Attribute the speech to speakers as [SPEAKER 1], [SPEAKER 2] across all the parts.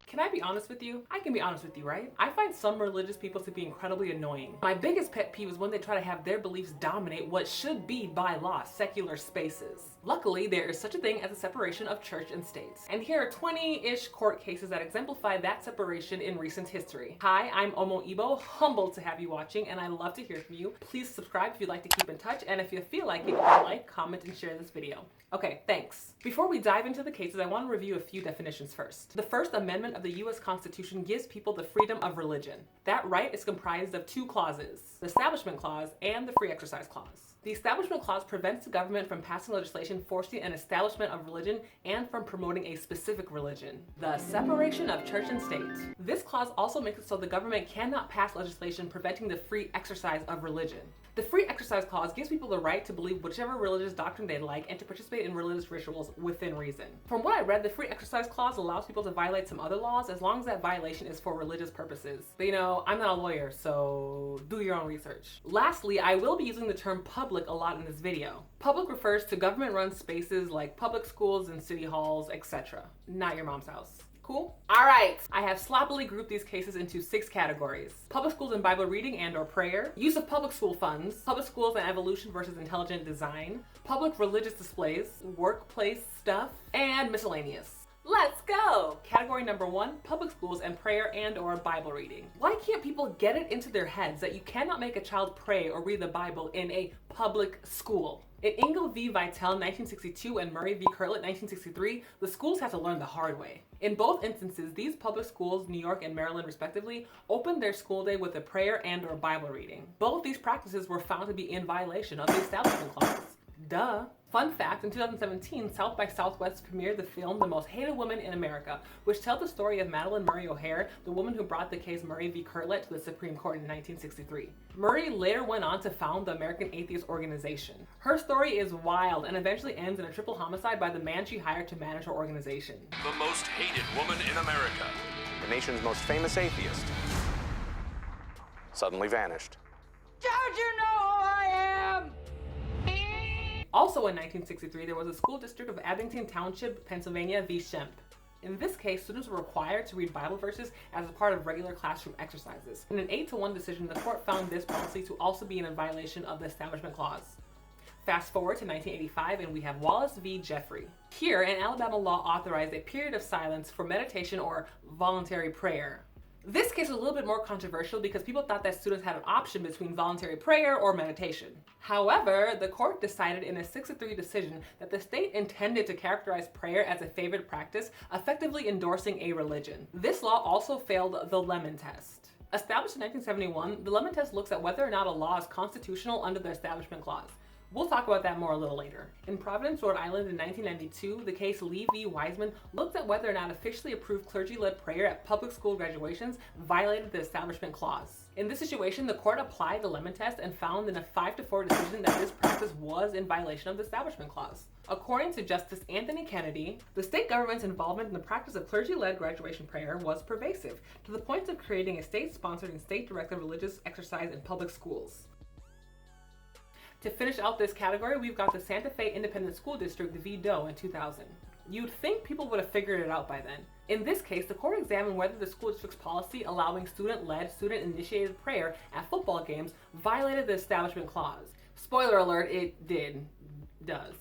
[SPEAKER 1] Can I be honest with you? I can be honest with you, right? I find some religious people to be incredibly annoying. My biggest pet peeve is when they try to have their beliefs dominate what should be, by law, secular spaces. Luckily, there is such a thing as a separation of church and state. And here are 20-ish court cases that exemplify that separation in recent history. Hi, I'm Omo Igbo, humbled to have you watching, and I love to hear from you. Please subscribe if you'd like to keep in touch, and if you feel like it, like, comment, and share this video. Okay, thanks. Before we dive into the cases, I want to review a few definitions first. The First Amendment of the U.S. Constitution gives people the freedom of religion. That right is comprised of two clauses, the Establishment Clause and the Free Exercise Clause. The Establishment Clause prevents the government from passing legislation forcing an establishment of religion and from promoting a specific religion. The separation of church and state. This clause also makes it so the government cannot pass legislation preventing the free exercise of religion. The Free Exercise Clause gives people the right to believe whichever religious doctrine they like and to participate in religious rituals within reason. From what I read, the Free Exercise Clause allows people to violate some other laws as long as that violation is for religious purposes. But you know, I'm not a lawyer, so do your own research. Lastly, I will be using the term public a lot in this video. Public refers to government-run spaces like public schools and city halls, etc. Not your mom's house. Cool? All right, I have sloppily grouped these cases into 6 categories. Public schools and Bible reading and or prayer, use of public school funds, public schools and evolution versus intelligent design, public religious displays, workplace stuff, and miscellaneous. Let's go! Category number 1, public schools and prayer and or Bible reading. Why can't people get it into their heads that you cannot make a child pray or read the Bible in a public school? In Ingle v. Vitale 1962 and Murray v. Kirtland 1963, the schools have to learn the hard way. In both instances, these public schools, New York and Maryland respectively, opened their school day with a prayer and or Bible reading. Both these practices were found to be in violation of the Establishment Clause. Duh. Fun fact, in 2017, South by Southwest premiered the film The Most Hated Woman in America, which tells the story of Madalyn Murray O'Hair, the woman who brought the case Murray v. Kirtland to the Supreme Court in 1963. Murray later went on to found the American Atheist organization. Her story is wild and eventually ends in a triple homicide by the man she hired to manage her organization.
[SPEAKER 2] The most hated woman in America.
[SPEAKER 3] The nation's most famous atheist suddenly vanished.
[SPEAKER 4] Don't you know who I am?
[SPEAKER 1] Also in 1963, there was a school district of Abington Township, Pennsylvania v. Shemp. In this case, students were required to read Bible verses as a part of regular classroom exercises. In an 8-1 decision, the court found this policy to also be in violation of the Establishment Clause. Fast forward to 1985 and we have Wallace v. Jeffrey. Here, an Alabama law authorized a period of silence for meditation or voluntary prayer. This case was a little bit more controversial because people thought that students had an option between voluntary prayer or meditation. However, the court decided in a 6-3 decision that the state intended to characterize prayer as a favored practice, effectively endorsing a religion. This law also failed the Lemon Test. Established in 1971, the Lemon Test looks at whether or not a law is constitutional under the Establishment Clause. We'll talk about that more a little later. In Providence, Rhode Island in 1992, the case Lee v. Wiseman looked at whether or not officially approved clergy-led prayer at public school graduations violated the Establishment Clause. In this situation, the court applied the Lemon Test and found in a 5-4 decision that this practice was in violation of the Establishment Clause. According to Justice Anthony Kennedy, the state government's involvement in the practice of clergy-led graduation prayer was pervasive, to the point of creating a state-sponsored and state-directed religious exercise in public schools. To finish out this category, we've got the Santa Fe Independent School District v. Doe in 2000. You'd think people would have figured it out by then. In this case, the court examined whether the school district's policy allowing student-led, student-initiated prayer at football games violated the Establishment Clause. Spoiler alert, it does.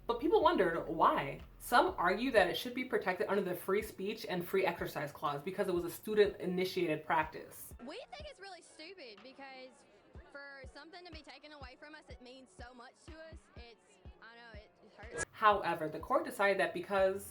[SPEAKER 1] But people wondered why. Some argue that it should be protected under the Free Speech and Free Exercise Clause because it was a student-initiated practice.
[SPEAKER 5] We think it's really stupid because for something to be taken away from us, it means so much to us. It hurts.
[SPEAKER 1] However, the court decided that because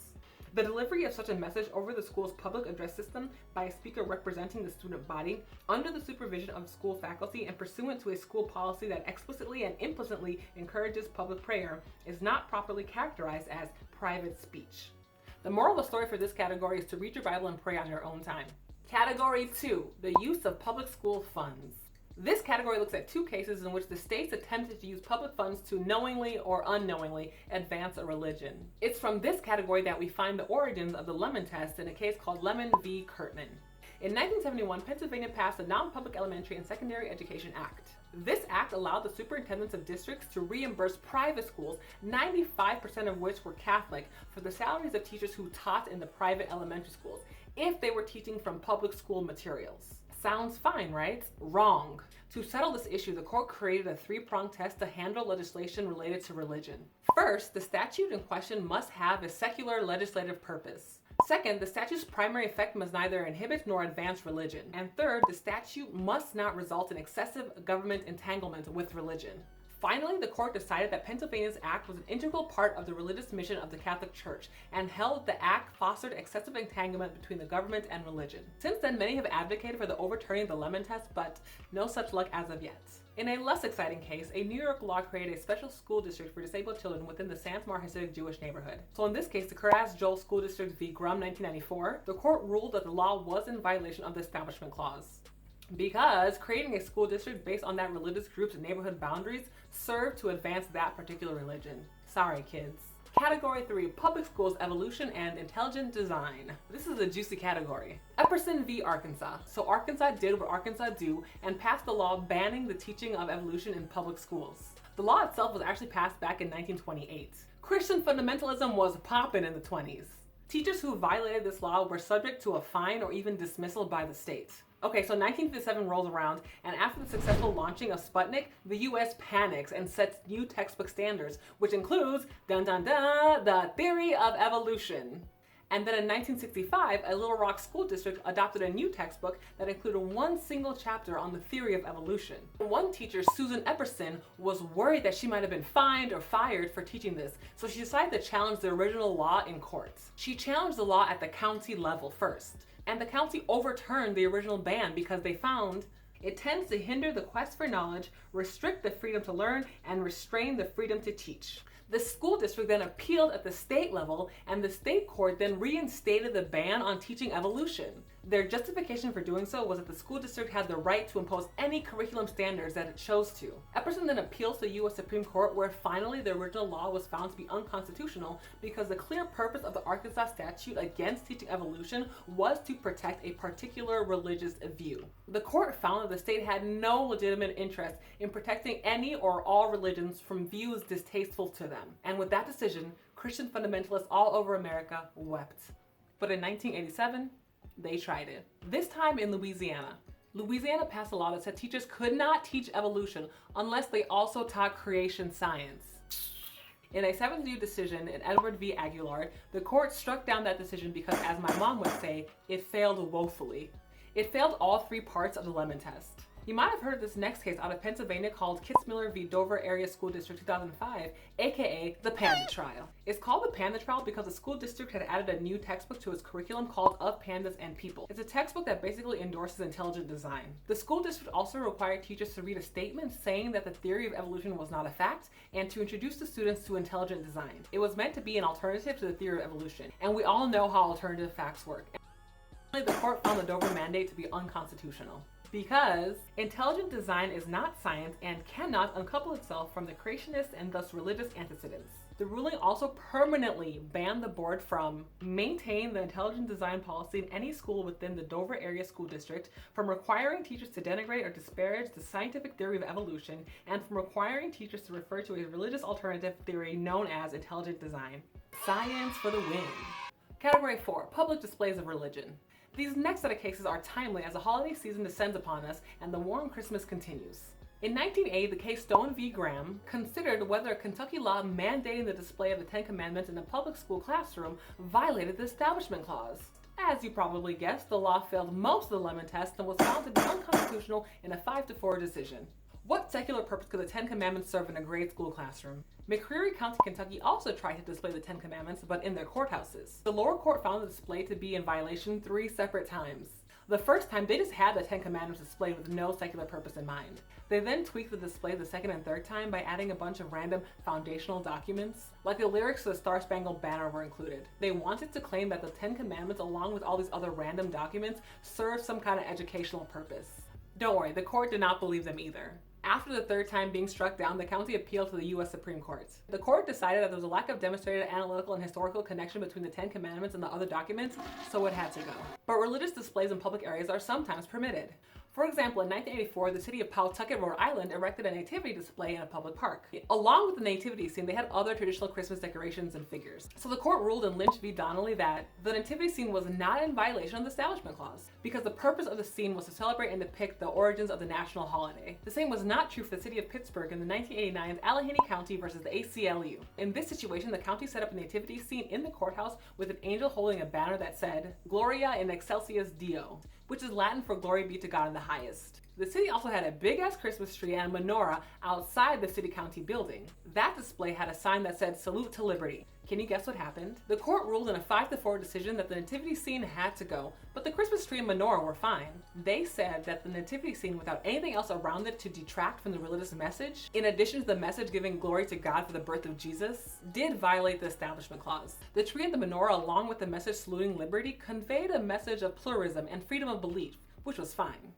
[SPEAKER 1] the delivery of such a message over the school's public address system by a speaker representing the student body under the supervision of school faculty and pursuant to a school policy that explicitly and implicitly encourages public prayer is not properly characterized as private speech. The moral of the story for this category is to read your Bible and pray on your own time. Category 2, the use of public school funds. This category looks at 2 cases in which the states attempted to use public funds to knowingly or unknowingly advance a religion. It's from this category that we find the origins of the Lemon Test in a case called Lemon v. Kirtland. In 1971, Pennsylvania passed the Non-Public Elementary and Secondary Education Act. This act allowed the superintendents of districts to reimburse private schools, 95% of which were Catholic, for the salaries of teachers who taught in the private elementary schools, if they were teaching from public school materials. Sounds fine, right? Wrong. To settle this issue, the court created a three-pronged test to handle legislation related to religion. First, the statute in question must have a secular legislative purpose. Second, the statute's primary effect must neither inhibit nor advance religion. And third, the statute must not result in excessive government entanglement with religion. Finally, the court decided that Pennsylvania's act was an integral part of the religious mission of the Catholic Church and held the act fostered excessive entanglement between the government and religion. Since then, many have advocated for the overturning of the Lemon Test, but no such luck as of yet. In a less exciting case, a New York law created a special school district for disabled children within the Sandsmar Hasidic Jewish neighborhood. So in this case, the Kiryas Joel School District v. Grum 1994, the court ruled that the law was in violation of the Establishment Clause, because creating a school district based on that religious group's neighborhood boundaries served to advance that particular religion. Sorry, kids. Category 3, Public Schools, Evolution, and Intelligent Design. This is a juicy category. Epperson v. Arkansas. So Arkansas did what Arkansas do and passed a law banning the teaching of evolution in public schools. The law itself was actually passed back in 1928. Christian fundamentalism was poppin' in the 20s. Teachers who violated this law were subject to a fine or even dismissal by the state. Okay, so 1957 rolls around, and after the successful launching of Sputnik, the US panics and sets new textbook standards, which includes, dun dun dun, the theory of evolution. And then in 1965, a Little Rock school district adopted a new textbook that included one single chapter on the theory of evolution. One teacher, Susan Epperson, was worried that she might have been fined or fired for teaching this, so she decided to challenge the original law in court. She challenged the law at the county level first, and the county overturned the original ban because they found it tends to hinder the quest for knowledge, restrict the freedom to learn, and restrain the freedom to teach. The school district then appealed at the state level, and the state court then reinstated the ban on teaching evolution. Their justification for doing so was that the school district had the right to impose any curriculum standards that it chose to. Epperson then appealed to the US Supreme Court, where finally the original law was found to be unconstitutional because the clear purpose of the Arkansas statute against teaching evolution was to protect a particular religious view. The court found that the state had no legitimate interest in protecting any or all religions from views distasteful to them. And with that decision, Christian fundamentalists all over America wept. But in 1987, they tried it. This time in Louisiana. Louisiana passed a law that said teachers could not teach evolution unless they also taught creation science. In a 7-2 decision in Edward v. Aguilar, the court struck down that decision because, as my mom would say, it failed woefully. It failed all 3 parts of the Lemon Test. You might have heard of this next case out of Pennsylvania called Kitzmiller v. Dover Area School District 2005, aka the Panda Trial. It's called the Panda Trial because the school district had added a new textbook to its curriculum called Of Pandas and People. It's a textbook that basically endorses intelligent design. The school district also required teachers to read a statement saying that the theory of evolution was not a fact and to introduce the students to intelligent design. It was meant to be an alternative to the theory of evolution, and we all know how alternative facts work. And the court found the Dover mandate to be unconstitutional, because intelligent design is not science and cannot uncouple itself from the creationist and thus religious antecedents. The ruling also permanently banned the board from maintaining the intelligent design policy in any school within the Dover Area School District, from requiring teachers to denigrate or disparage the scientific theory of evolution, and from requiring teachers to refer to a religious alternative theory known as intelligent design. Science for the win. Category 4, Public Displays of Religion. These next set of cases are timely as the holiday season descends upon us and the warm Christmas continues. In 1980, the case Stone v. Graham considered whether a Kentucky law mandating the display of the 10 Commandments in a public school classroom violated the Establishment Clause. As you probably guessed, the law failed most of the Lemon Test and was found to be unconstitutional in a 5-4 decision. What secular purpose could the 10 Commandments serve in a grade school classroom? McCreary County, Kentucky also tried to display the 10 Commandments, but in their courthouses. The lower court found the display to be in violation 3 separate times. The first time, they just had the 10 Commandments displayed with no secular purpose in mind. They then tweaked the display the second and third time by adding a bunch of random foundational documents, like the lyrics to the Star Spangled Banner were included. They wanted to claim that the 10 Commandments, along with all these other random documents, served some kind of educational purpose. Don't worry, the court did not believe them either. After the third time being struck down, the county appealed to the US Supreme Court. The court decided that there was a lack of demonstrated analytical and historical connection between the 10 Commandments and the other documents, so it had to go. But religious displays in public areas are sometimes permitted. For example, in 1984, the city of Pawtucket, Rhode Island erected a nativity display in a public park. Along with the nativity scene, they had other traditional Christmas decorations and figures. So the court ruled in Lynch v. Donnelly that the nativity scene was not in violation of the Establishment Clause, because the purpose of the scene was to celebrate and depict the origins of the national holiday. The same was not true for the city of Pittsburgh in the 1989 Allegheny County versus the ACLU. In this situation, the county set up a nativity scene in the courthouse with an angel holding a banner that said, Gloria in excelsis Deo, which is Latin for glory be to God in the highest. The city also had a big ass Christmas tree and a menorah outside the city county building. That display had a sign that said salute to liberty. Can you guess what happened? The court ruled in a 5-4 decision that the nativity scene had to go, but the Christmas tree and menorah were fine. They said that the nativity scene without anything else around it to detract from the religious message, in addition to the message giving glory to God for the birth of Jesus, did violate the Establishment Clause. The tree and the menorah, along with the message saluting liberty, conveyed a message of pluralism and freedom of belief, which was fine.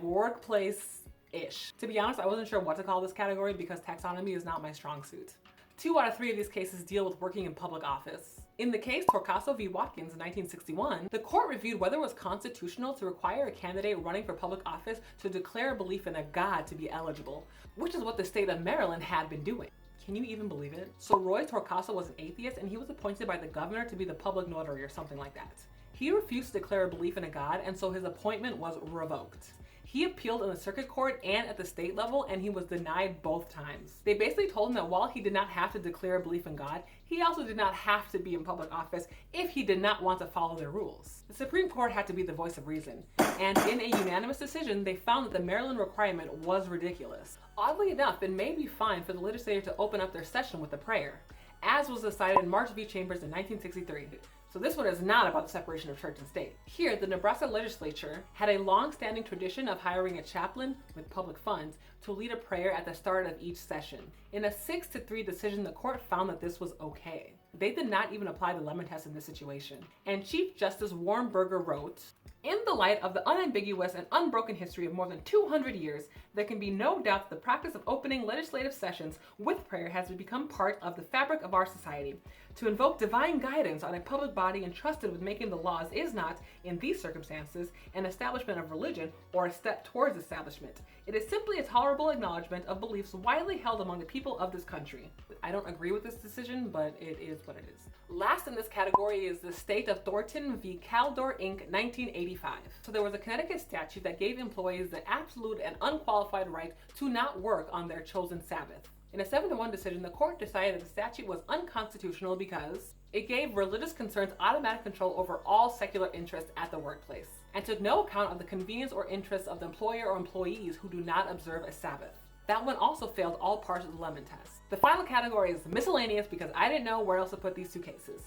[SPEAKER 1] Workplace-ish. To be honest, I wasn't sure what to call this category because taxonomy is not my strong suit. 2 out of 3 of these cases deal with working in public office. In the case Torcaso v. Watkins in 1961, the court reviewed whether it was constitutional to require a candidate running for public office to declare a belief in a god to be eligible, which is what the state of Maryland had been doing. Can you even believe it? So Roy Torcaso was an atheist and he was appointed by the governor to be the public notary or something like that. He refused to declare a belief in a god, and so his appointment was revoked. He appealed in the circuit court and at the state level, and he was denied both times. They basically told him that while he did not have to declare a belief in God, he also did not have to be in public office if he did not want to follow their rules. The Supreme Court had to be the voice of reason, and in a unanimous decision, they found that the Maryland requirement was ridiculous. Oddly enough, it may be fine for the legislature to open up their session with a prayer, as was decided in March v. Chambers in 1963. So this one is not about the separation of church and state. Here, the Nebraska legislature had a long-standing tradition of hiring a chaplain with public funds to lead a prayer at the start of each session. In a 6-3 decision, the court found that this was okay. They did not even apply the lemon test in this situation. And Chief Justice Warren Burger wrote, in the light of the unambiguous and unbroken history of more than 200 years, there can be no doubt that the practice of opening legislative sessions with prayer has become part of the fabric of our society. To invoke divine guidance on a public body entrusted with making the laws is not, in these circumstances, an establishment of religion or a step towards establishment. It is simply a tolerable acknowledgement of beliefs widely held among the people of this country. I don't agree with this decision, but it is what it is. Last in this category is the state of Thornton v. Caldor, Inc., 1985. So there was a Connecticut statute that gave employees the absolute and unqualified right to not work on their chosen Sabbath. In a 7-1 decision, the court decided that the statute was unconstitutional because it gave religious concerns automatic control over all secular interests at the workplace and took no account of the convenience or interests of the employer or employees who do not observe a Sabbath. That one also failed all parts of the lemon test. The final category is miscellaneous because I didn't know where else to put these 2 cases.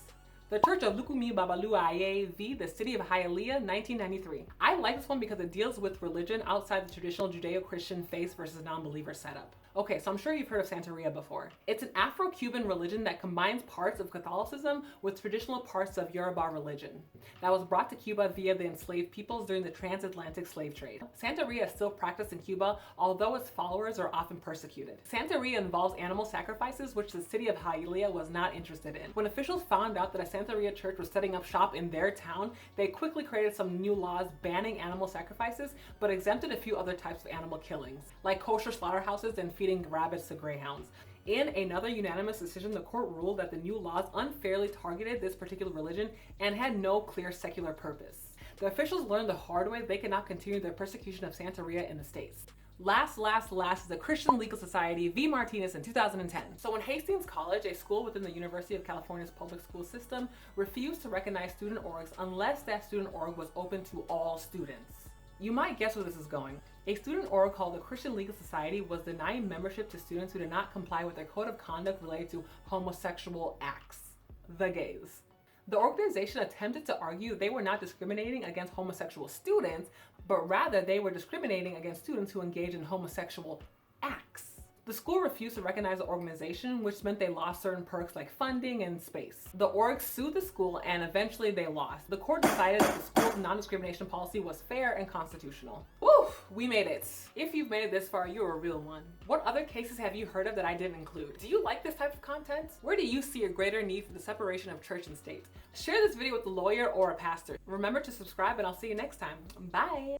[SPEAKER 1] The Church of Lukumi Babaluaye v. the City of Hialeah, 1993. I like this one because it deals with religion outside the traditional Judeo-Christian faith versus non-believer setup. Okay, so I'm sure you've heard of Santeria before. It's an Afro-Cuban religion that combines parts of Catholicism with traditional parts of Yoruba religion that was brought to Cuba via the enslaved peoples during the transatlantic slave trade. Santeria is still practiced in Cuba, although its followers are often persecuted. Santeria involves animal sacrifices, which the city of Hialeah was not interested in. When officials found out that a Santeria church was setting up shop in their town, they quickly created some new laws banning animal sacrifices, but exempted a few other types of animal killings, like kosher slaughterhouses and feeding rabbits to greyhounds. In another unanimous decision, the court ruled that the new laws unfairly targeted this particular religion and had no clear secular purpose. The officials learned the hard way they could not continue their persecution of Santeria in the States. Last is the Christian Legal Society v. Martinez in 2010. So when Hastings College, a school within the University of California's public school system, refused to recognize student orgs unless that student org was open to all students. You might guess where this is going. A student org called the Christian Legal Society was denying membership to students who did not comply with their code of conduct related to homosexual acts, the gays. The organization attempted to argue they were not discriminating against homosexual students, but rather they were discriminating against students who engage in homosexual acts. The school refused to recognize the organization, which meant they lost certain perks like funding and space. The org sued the school and eventually they lost. The court decided that the school's non-discrimination policy was fair and constitutional. Woo! We made it. If you've made it this far, you're a real one. What other cases have you heard of that I didn't include? Do you like this type of content? Where do you see a greater need for the separation of church and state? Share this video with a lawyer or a pastor. Remember to subscribe and I'll see you next time. Bye!